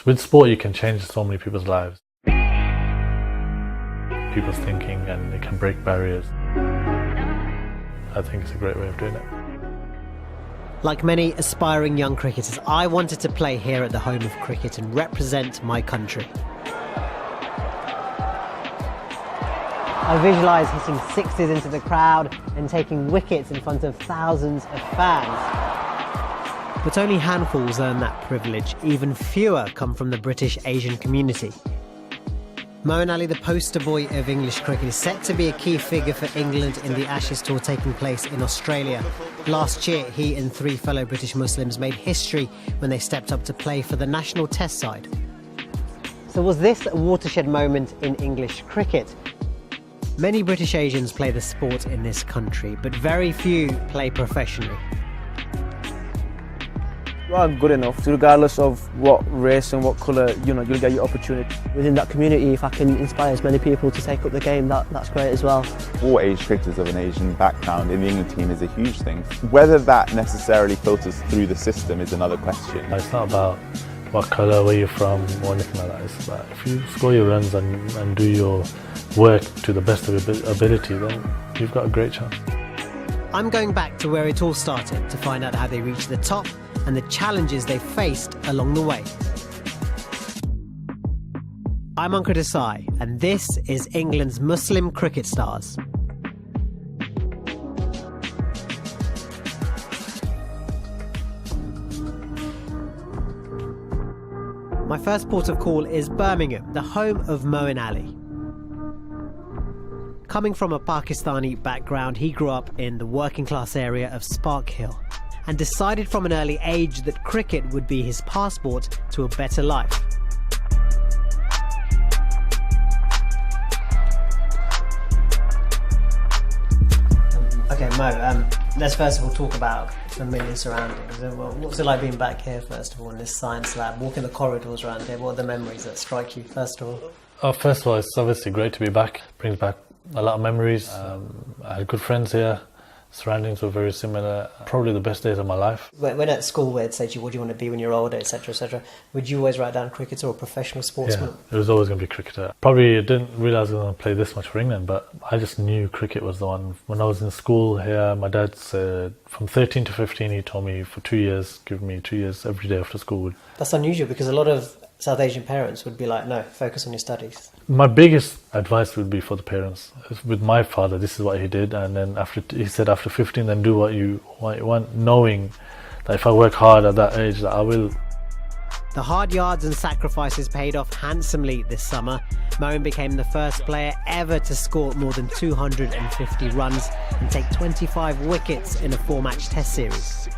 With sport, you can change so many people's lives, people's thinking, and it can break barriers. I think it's a great way of doing it. Like many aspiring young cricketers, I wanted to play here at the home of cricket and represent my country. I visualise hitting sixes into the crowd and taking wickets in front of thousands of fans. But only handfuls earn that privilege. Even fewer come from the British Asian community. Moeen Ali, the poster boy of English cricket, is set to be a key figure for England in the Ashes tour taking place in Australia. Last year, he and 3 fellow British Muslims made history when they stepped up to play for the national test side. So was this a watershed moment in English cricket? Many British Asians play the sport in this country, but very few play professionally. You are good enough, regardless of what race and what colour, you'll get your opportunity. Within that community, if I can inspire as many people to take up the game, that's great as well. All age cricketers of an Asian background in the England team is a huge thing. Whether that necessarily filters through the system is another question. It's not about what colour, where you're from, or anything like that. It's about if you score your runs and do your work to the best of your ability, then you've got a great chance. I'm going back to where it all started to find out how they reached the top and the challenges they faced along the way. I'm Ankit Desai, and this is England's Muslim cricket stars. My first port of call is Birmingham, the home of Moeen Ali. Coming from a Pakistani background, he grew up in the working class area of Spark Hill and decided from an early age that cricket would be his passport to a better life. Okay, Mo, let's first of all talk about familiar surroundings. What's it like being back here, first of all, in this science lab, walking the corridors around here? What are the memories that strike you, first of all? First of all, it's obviously great to be back. Brings back a lot of memories. I had good friends here. Surroundings were very similar. Probably the best days of my life. When at school, where they'd say to you, what do you want to be when you're older, etc., etc., would you always write down cricketer or professional sportsman? Yeah, it was always going to be cricketer. Probably didn't realise I was going to play this much for England, but I just knew cricket was the one. When I was in school here, my dad said from 13 to 15, he told me for 2 years, give me 2 years every day after school. That's unusual because a lot of South Asian parents would be like, no, focus on your studies. My biggest advice would be for the parents. With my father, this is what he did, and then he said after 15, then do what you want, knowing that if I work hard at that age, that I will. The hard yards and sacrifices paid off handsomely this summer. Moeen became the first player ever to score more than 250 runs and take 25 wickets in a 4-match test series.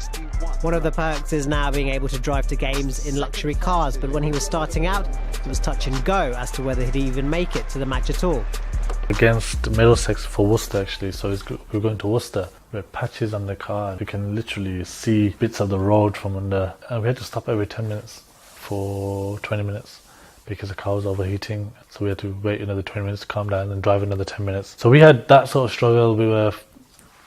One of the perks is now being able to drive to games in luxury cars, but when he was starting out, it was touch and go as to whether he'd even make it to the match at all. Against Middlesex for Worcester, actually, so we're going to Worcester. We had patches on the car. You can literally see bits of the road from under, and we had to stop every 10 minutes for 20 minutes because the car was overheating, so we had to wait another 20 minutes to calm down and drive another 10 minutes. So we had that sort of struggle. We were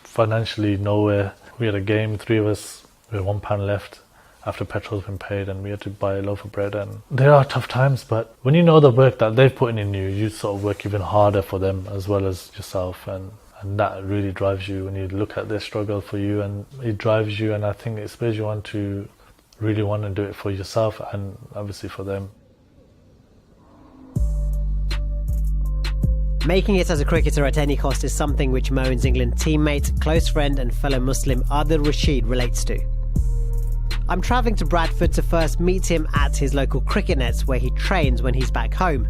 financially nowhere. We had a game, 3 of us, we had £1 left after petrol's been paid, and we had to buy a loaf of bread. And there are tough times, but when you know the work that they've put in you, you sort of work even harder for them as well as yourself, and that really drives you when you look at their struggle for you, and it drives you, and I think it spurs you on to really want to do it for yourself and obviously for them. Making it as a cricketer at any cost is something which Moeen's England teammate, close friend and fellow Muslim Adil Rashid relates to. I'm travelling to Bradford to first meet him at his local cricket nets where he trains when he's back home.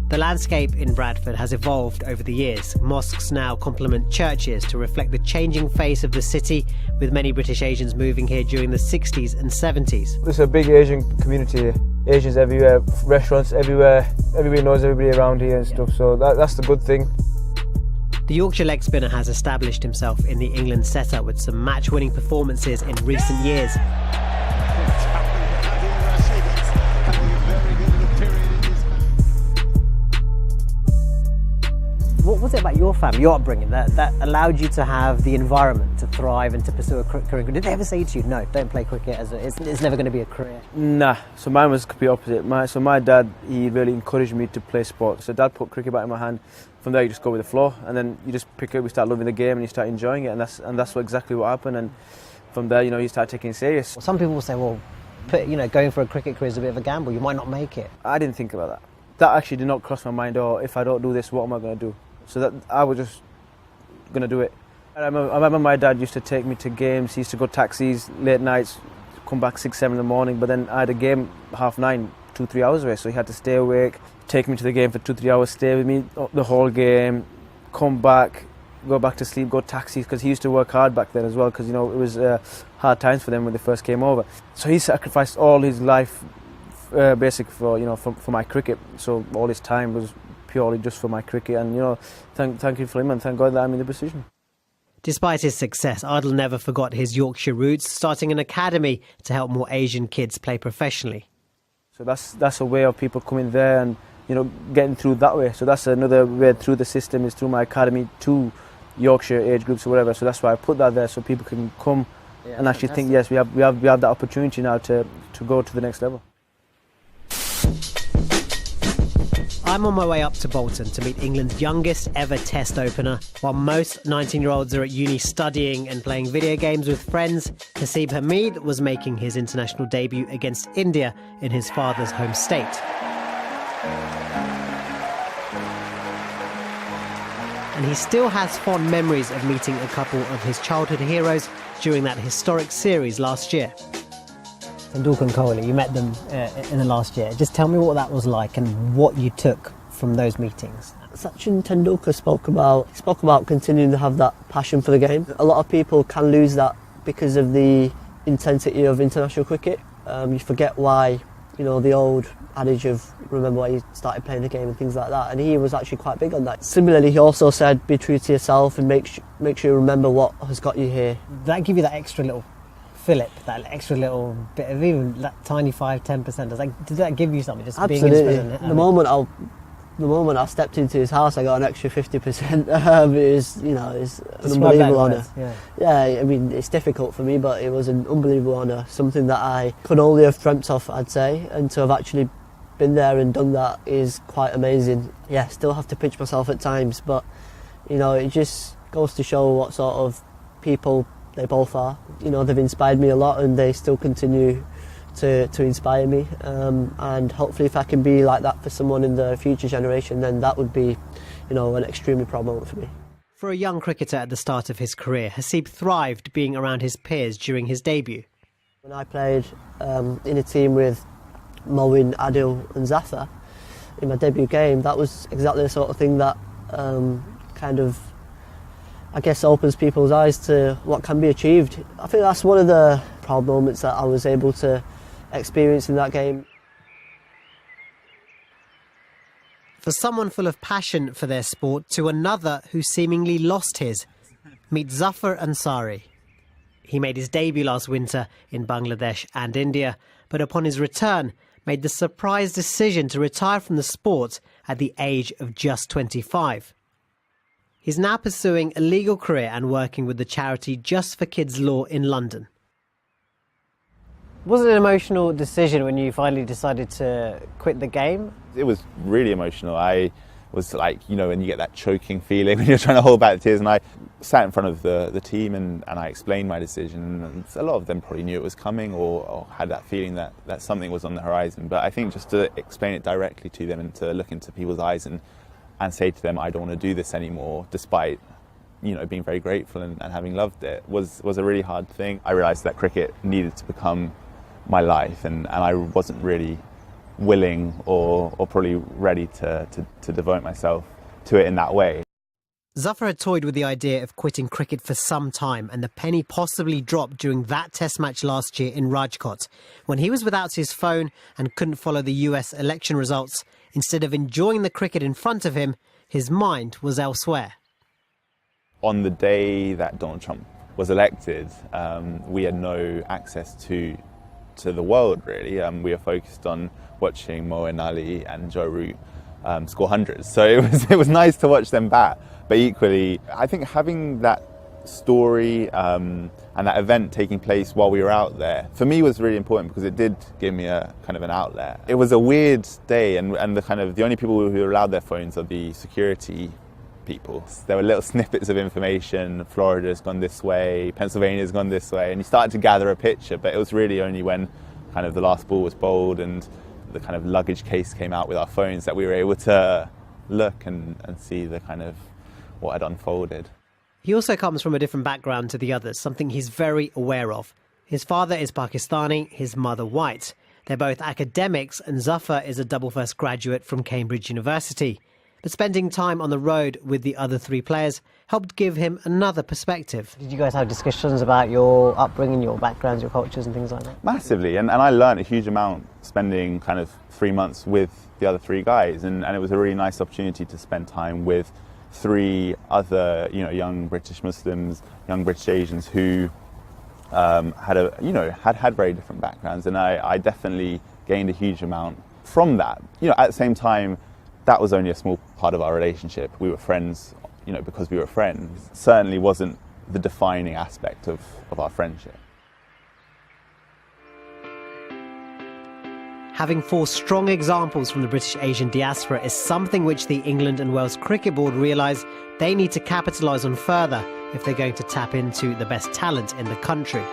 The landscape in Bradford has evolved over the years. Mosques now complement churches to reflect the changing face of the city, with many British Asians moving here during the 60s and 70s. There's a big Asian community here. Asians everywhere, restaurants everywhere, everybody knows everybody around here and stuff, so that's the good thing. The Yorkshire leg spinner has established himself in the England setup with some match-winning performances in recent years. What was it about your family, your upbringing, that allowed you to have the environment to thrive and to pursue a career? Did they ever say to you, no, don't play cricket, it's never going to be a career? Nah, so mine was the complete opposite. My dad, he really encouraged me to play sport. So dad put cricket bat in my hand. From there you just go with the flow, and then you just pick it up, you start loving the game and you start enjoying it, and that's exactly what happened. And from there, you start taking it serious. Some people will say, well, going for a cricket career is a bit of a gamble, you might not make it. I didn't think about that. That actually did not cross my mind, or if I don't do this, what am I going to do? So that I was just going to do it. I remember my dad used to take me to games. He used to go taxis late nights, come back 6, 7 in the morning, but then I had a game 9:30, 2-3 hours away, so he had to stay awake, take me to the game for 2-3 hours, stay with me the whole game, come back, go back to sleep, go taxis, because he used to work hard back then as well, because it was hard times for them when they first came over. So he sacrificed all his life basically for my cricket, so all his time was purely just for my cricket, and thank you for him, and thank God that I'm in the position. Despite his success, Adil never forgot his Yorkshire roots, starting an academy to help more Asian kids play professionally. So that's a way of people coming there and getting through that way. So that's another way through the system, is through my academy to Yorkshire age groups or whatever. So that's why I put that there, so people can come and actually think, yes, we have that opportunity now to go to the next level. I'm on my way up to Bolton to meet England's youngest ever Test opener. While most 19-year-olds are at uni studying and playing video games with friends, Haseeb Hameed was making his international debut against India in his father's home state. And he still has fond memories of meeting a couple of his childhood heroes during that historic series last year. Tendulkar and Kohli, you met them in the last year. Just tell me what that was like and what you took from those meetings. Sachin Tendulkar spoke about continuing to have that passion for the game. A lot of people can lose that because of the intensity of international cricket. You forget why, the old adage of remember why you started playing the game and things like that. And he was actually quite big on that. Similarly, he also said, be true to yourself and make sure you remember what has got you here. Did that give you that extra little fillip, that extra little bit of even that tiny 5-10%? Did that give you something? Just absolutely. Being in prison? The moment I stepped into his house, I got an extra 50%. It's an unbelievable honour. Yeah, it's difficult for me, but it was an unbelievable honour. Something that I could only have dreamt of, I'd say, and to have actually been there and done that is quite amazing. Yeah, still have to pinch myself at times, but it just goes to show what sort of people they both are. They've inspired me a lot, and they still continue to inspire me. And hopefully, if I can be like that for someone in the future generation, then that would be, an extremely proud moment for me. For a young cricketer at the start of his career, Haseeb thrived being around his peers during his debut. When I played in a team with Moeen, Adil and Zafar in my debut game, that was exactly the sort of thing that opens people's eyes to what can be achieved. I think that's one of the proud moments that I was able to experience in that game. For someone full of passion for their sport to another who seemingly lost his, meet Zafar Ansari. He made his debut last winter in Bangladesh and India, but upon his return, made the surprise decision to retire from the sport at the age of just 25. He's now pursuing a legal career and working with the charity Just for Kids Law in London. Was it an emotional decision when you finally decided to quit the game? It was really emotional. I was when you get that choking feeling when you're trying to hold back the tears, and I sat in front of the team and I explained my decision, and a lot of them probably knew it was coming or had that feeling that something was on the horizon. But I think just to explain it directly to them and to look into people's eyes and say to them, I don't want to do this anymore, despite being very grateful and having loved it, was a really hard thing. I realised that cricket needed to become my life, and I wasn't really willing or probably ready to devote myself to it in that way. Zafar had toyed with the idea of quitting cricket for some time, and the penny possibly dropped during that test match last year in Rajkot, when he was without his phone and couldn't follow the US election results. Instead of enjoying the cricket in front of him, his mind was elsewhere. On the day that Donald Trump was elected, we had no access to the world, really. We were focused on watching Moeen Ali and Joe Root score hundreds. So it was nice to watch them bat. But equally, I think having that story and that event taking place while we were out there, for me was really important because it did give me a kind of an outlet. It was a weird day, and the only people who were allowed their phones are the security people. There were little snippets of information. Florida's gone this way, Pennsylvania's gone this way, and you started to gather a picture, but it was really only when kind of the last ball was bowled and the kind of luggage case came out with our phones that we were able to look and see the kind of what had unfolded. He also comes from a different background to the others, something he's very aware of. His father is Pakistani, his mother white. They're both academics, and Zafar is a double first graduate from Cambridge University. But spending time on the road with the other three players helped give him another perspective. Did you guys have discussions about your upbringing, your backgrounds, your cultures and things like that? Massively, and I learned a huge amount spending kind of 3 months with the other three guys, and it was a really nice opportunity to spend time with three other, young British Muslims, young British Asians who had very different backgrounds, and I definitely gained a huge amount from that. At the same time, that was only a small part of our relationship. We were friends, because we were friends. It certainly wasn't the defining aspect of our friendship. Having 4 strong examples from the British Asian diaspora is something which the England and Wales Cricket Board realise they need to capitalise on further if they're going to tap into the best talent in the country.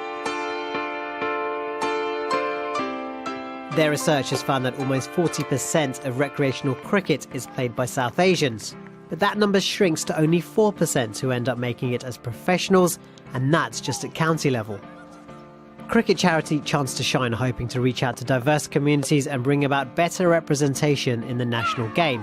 Their research has found that almost 40% of recreational cricket is played by South Asians, but that number shrinks to only 4% who end up making it as professionals, and that's just at county level. Cricket charity Chance to Shine are hoping to reach out to diverse communities and bring about better representation in the national game.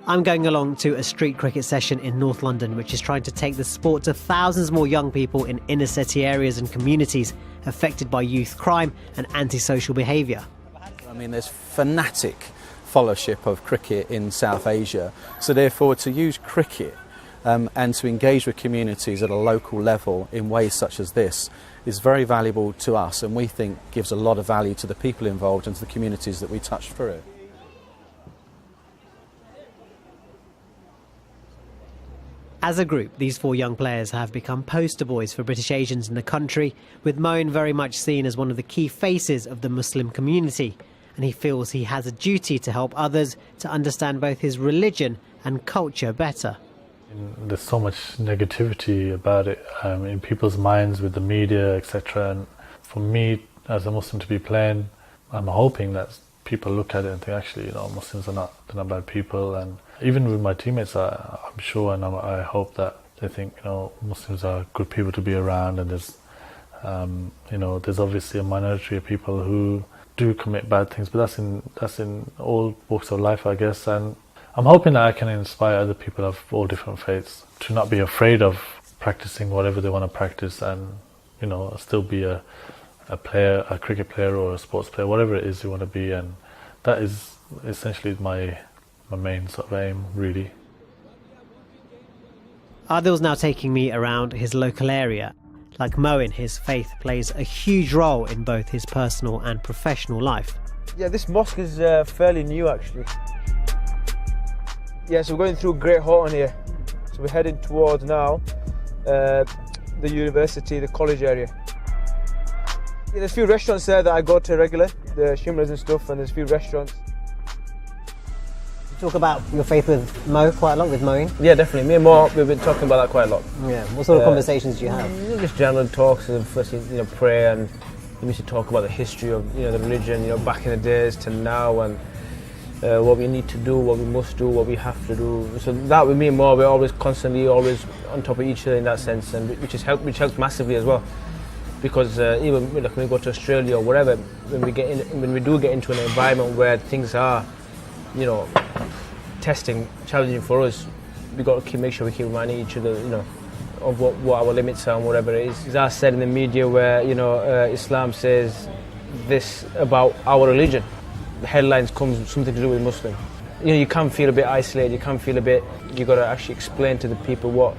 I'm going along to a street cricket session in North London, which is trying to take the sport to thousands more young people in inner city areas and communities affected by youth crime and antisocial behaviour. I mean, there's fanatic followership of cricket in South Asia, so therefore to use cricket and to engage with communities at a local level in ways such as this is very valuable to us, and we think gives a lot of value to the people involved and to the communities that we touch through it. As a group, these 4 young players have become poster boys for British Asians in the country, with Moeen very much seen as one of the key faces of the Muslim community, and he feels he has a duty to help others to understand both his religion and culture better. There's so much negativity about it in people's minds with the media, etc. And for me, as a Muslim, to be playing, I'm hoping that people look at it and think, actually, Muslims they're not bad people. And even with my teammates, I'm sure and I hope that they think, Muslims are good people to be around. And there's, there's obviously a minority of people who do commit bad things, but that's in all walks of life, I guess. And I'm hoping that I can inspire other people of all different faiths to not be afraid of practicing whatever they want to practice, and still be a player, a cricket player or a sports player, whatever it is you want to be. And that is essentially my main sort of aim, really. Adil's now taking me around his local area. Like Moeen, his faith plays a huge role in both his personal and professional life. Yeah, this mosque is fairly new actually. Yeah, so we're going through Great Horton here. So we're heading towards now the university, the college area. Yeah, there's a few restaurants there that I go to regular, the shimras and stuff, and there's a few restaurants. You talk about your faith with Mo quite a lot, with Moeen? Yeah, definitely. Me and Mo, we've been talking about that quite a lot. Yeah. What sort of conversations do you have? Just general talks of first, prayer, and we used to talk about the history of the religion, back in the days to now, and what we need to do, what we must do, what we have to do. So that with me and Mo, we're always constantly always on top of each other in that sense, and which helps massively as well. Because even when we go to Australia or wherever, when we do get into an environment where things are, testing, challenging for us, we got to make sure we keep reminding each other, of what our limits are and whatever it is. As I said in the media, where Islam says this about our religion, the headlines come something to do with Muslim. You can feel a bit isolated. You can feel a bit. You got to actually explain to the people what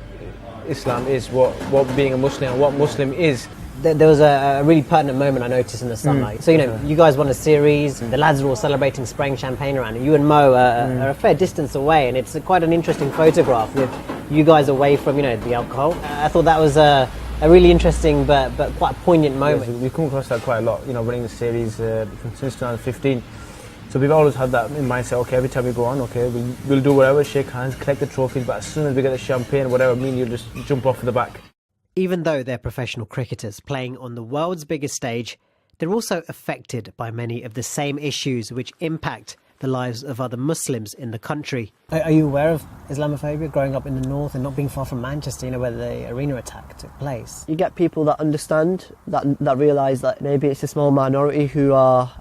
Islam is, what being a Muslim and what Muslim is. There was a really pertinent moment I noticed in the sunlight. So, you guys won a series, and the lads are all celebrating, spraying champagne around, and you and Mo are a fair distance away, and it's quite an interesting photograph with you guys away from, the alcohol. I thought that was a really interesting but quite poignant moment. Yes, we've come across that quite a lot, winning the series since 2015. So we've always had that in mindset, okay, every time we go on, okay, we'll do whatever, shake hands, collect the trophies, but as soon as we get the champagne, whatever, you'll just jump off the back. Even though they're professional cricketers playing on the world's biggest stage, they're also affected by many of the same issues which impact the lives of other Muslims in the country. Are you aware of Islamophobia growing up in the north and not being far from Manchester, where the arena attack took place? You get people that understand, that realise that maybe it's a small minority who are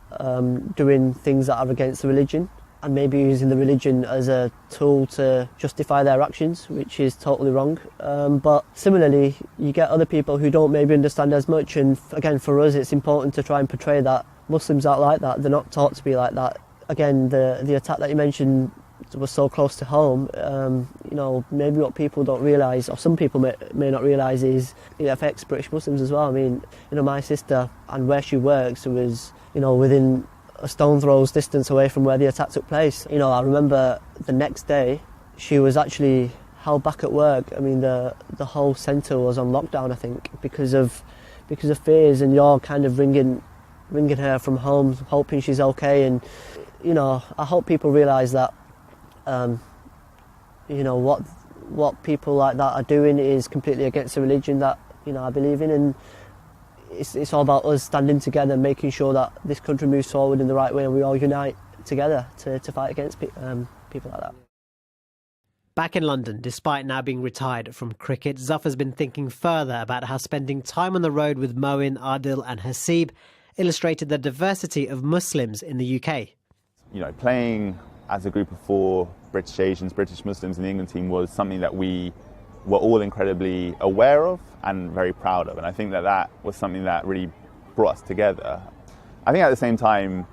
doing things that are against the religion, and maybe using the religion as a tool to justify their actions, which is totally wrong. But similarly, you get other people who don't maybe understand as much, and again, for us, it's important to try and portray that Muslims aren't like that. They're not taught to be like that. Again, the attack that you mentioned was so close to home. Maybe what people don't realise, or some people may not realise, is it affects British Muslims as well. I mean, my sister, and where she works, was, within a stone throw's distance away from where the attack took place. I remember the next day she was actually held back at work. I mean, the whole centre was on lockdown, I think, because of fears, and you're kind of ringing her from home, hoping she's okay. And I hope people realise that what people like that are doing is completely against the religion that I believe in, and it's all about us standing together, making sure that this country moves forward in the right way, and we all unite together to fight against people like that. Back in London, despite now being retired from cricket, Zafar's been thinking further about how spending time on the road with Moeen, Adil and Hasib illustrated the diversity of Muslims in the UK. Playing as a group of 4 British Asians, British Muslims in the England team was something that we were all incredibly aware of and very proud of. And I think that was something that really brought us together. I think at the same time,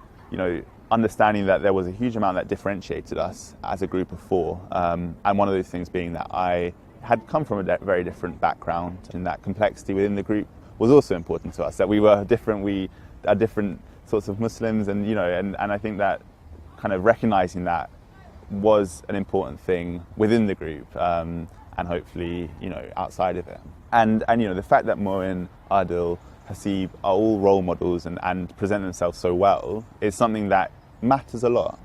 understanding that there was a huge amount that differentiated us as a group of 4. And one of those things being that I had come from a very different background, and that complexity within the group was also important to us, that we were different, we are different sorts of Muslims, and and I think that kind of recognising that was an important thing within the group, and hopefully, outside of it. And the fact that Moeen, Adil, Hasib are all role models and present themselves so well is something that matters a lot.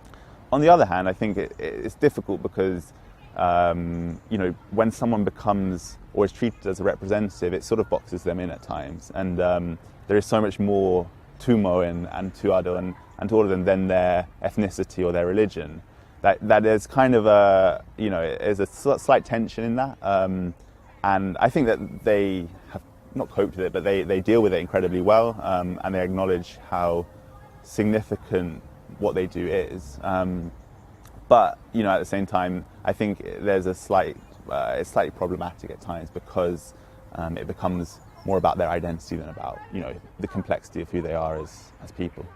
On the other hand, I think it's difficult because, when someone becomes or is treated as a representative, it sort of boxes them in at times. And there is so much more to Moeen and to Adil and to all of them than their ethnicity or their religion. That there's kind of there's a slight tension in that. And I think that they have not coped with it, but they deal with it incredibly well, and they acknowledge how significant what they do is. But at the same time, I think there's it's slightly problematic at times because it becomes more about their identity than about the complexity of who they are as people.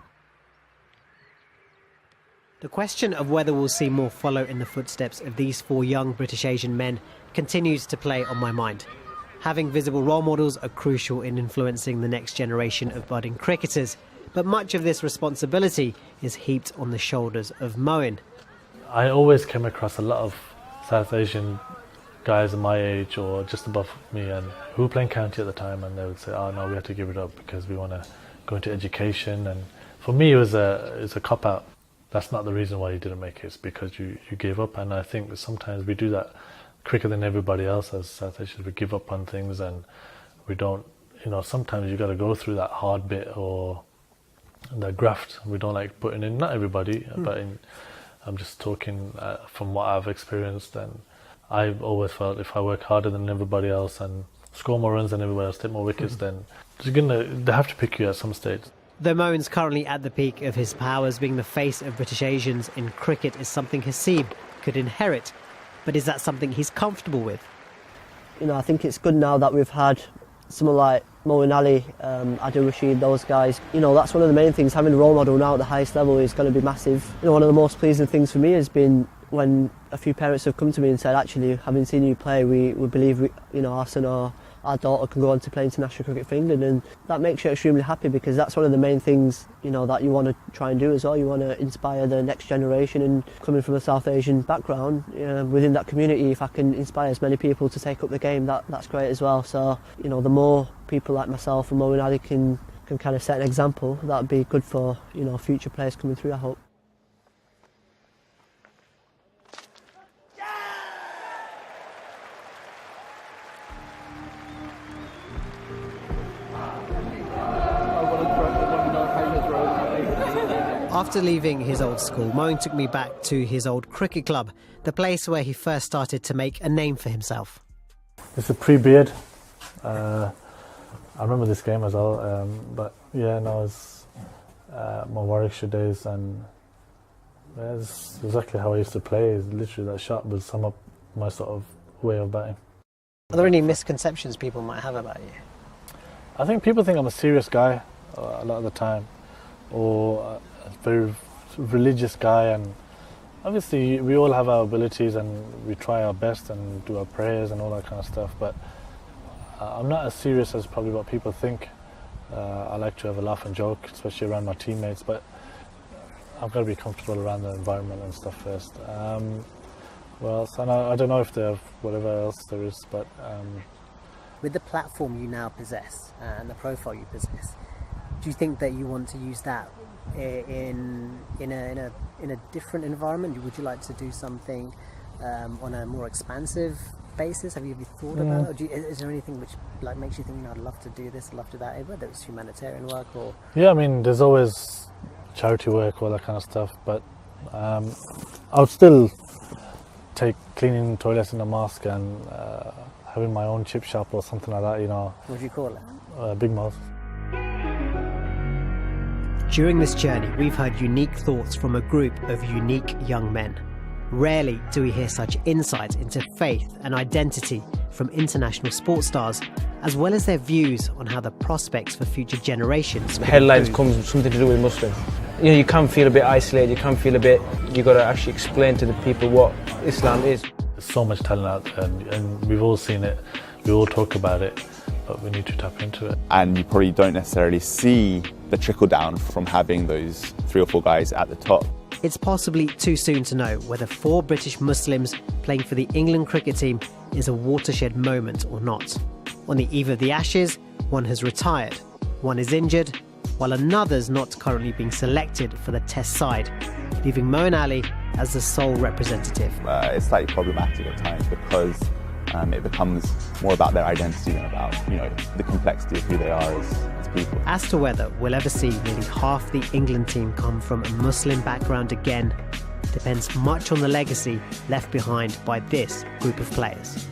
The question of whether we'll see more follow in the footsteps of these 4 young British Asian men continues to play on my mind. Having visible role models are crucial in influencing the next generation of budding cricketers, but much of this responsibility is heaped on the shoulders of Moeen. I always came across a lot of South Asian guys my age or just above me and who were playing county at the time, and they would say, "Oh no, we have to give it up because we want to go into education." And for me, it was a cop out. That's not the reason why you didn't make it. It's because you gave up. And I think that sometimes we do that quicker than everybody else as South Asians. We give up on things and we don't, sometimes you got to go through that hard bit or the graft. We don't like putting in, not everybody, but I'm just talking from what I've experienced. And I've always felt if I work harder than everybody else and score more runs than everybody else, take more wickets, then they have to pick you at some stage. Though Moeen's currently at the peak of his powers, being the face of British Asians in cricket is something Hasib could inherit. But is that something he's comfortable with? I think it's good now that we've had someone like Moeen Ali, Adil Rashid, those guys. That's one of the main things. Having a role model now at the highest level is going to be massive. One of the most pleasing things for me has been when a few parents have come to me and said, actually, having seen you play, we believe our son or our daughter can go on to play international cricket for England, and that makes you extremely happy, because that's one of the main things, you know, that you want to try and do as well. You want to inspire the next generation, and coming from a South Asian background, within that community, if I can inspire as many people to take up the game, that's great as well. So, you know, the more people like myself and Moeen Ali can kind of set an example, that'd be good for, you know, future players coming through, I hope. After leaving his old school, Moeen took me back to his old cricket club, the place where he first started to make a name for himself. It's a pre-beard. I remember this game as well, but yeah, no, it's my Warwickshire days, and yeah, it's exactly how I used to play. It's literally that shot would sum up my sort of way of batting. Are there any misconceptions people might have about you? I think people think I'm a serious guy a lot of the time, or a very religious guy, and obviously we all have our abilities and we try our best and do our prayers and all that kind of stuff, but I'm not as serious as probably what people think. I like to have a laugh and joke, especially around my teammates, but I've got to be comfortable around the environment and stuff first. Well, so I don't know if they have whatever else there is, but With the platform you now possess and the profile you possess, do you think that you want to use that in a different environment? Would you like to do something on a more expansive basis? Have you thought about it? Or is there anything which like makes you think, you know, I'd love to do this, I'd love to do that, whether it's humanitarian work or... Yeah, I mean, there's always charity work, all that kind of stuff, but I would still take cleaning toilets in a mosque and having my own chip shop or something like that, you know. What do you call it? Big Mouth. During this journey, we've heard unique thoughts from a group of unique young men. Rarely do we hear such insight into faith and identity from international sports stars, as well as their views on how the prospects for future generations... The headlines come from something to do with Muslim. You know, you can feel a bit isolated, you can feel a bit... You've got to actually explain to the people what Islam is. There's so much talent out there, and we've all seen it, we all talk about it, but we need to tap into it. And you probably don't necessarily see the trickle down from having those 3 or 4 guys at the top. It's possibly too soon to know whether 4 British Muslims playing for the England cricket team is a watershed moment or not. On the eve of the Ashes, one has retired, one is injured, while another's not currently being selected for the Test side, leaving Moeen Ali as the sole representative. It's slightly problematic at times because it becomes more about their identity than about, you know, the complexity of who they are as people. As to whether we'll ever see nearly half the England team come from a Muslim background again depends much on the legacy left behind by this group of players.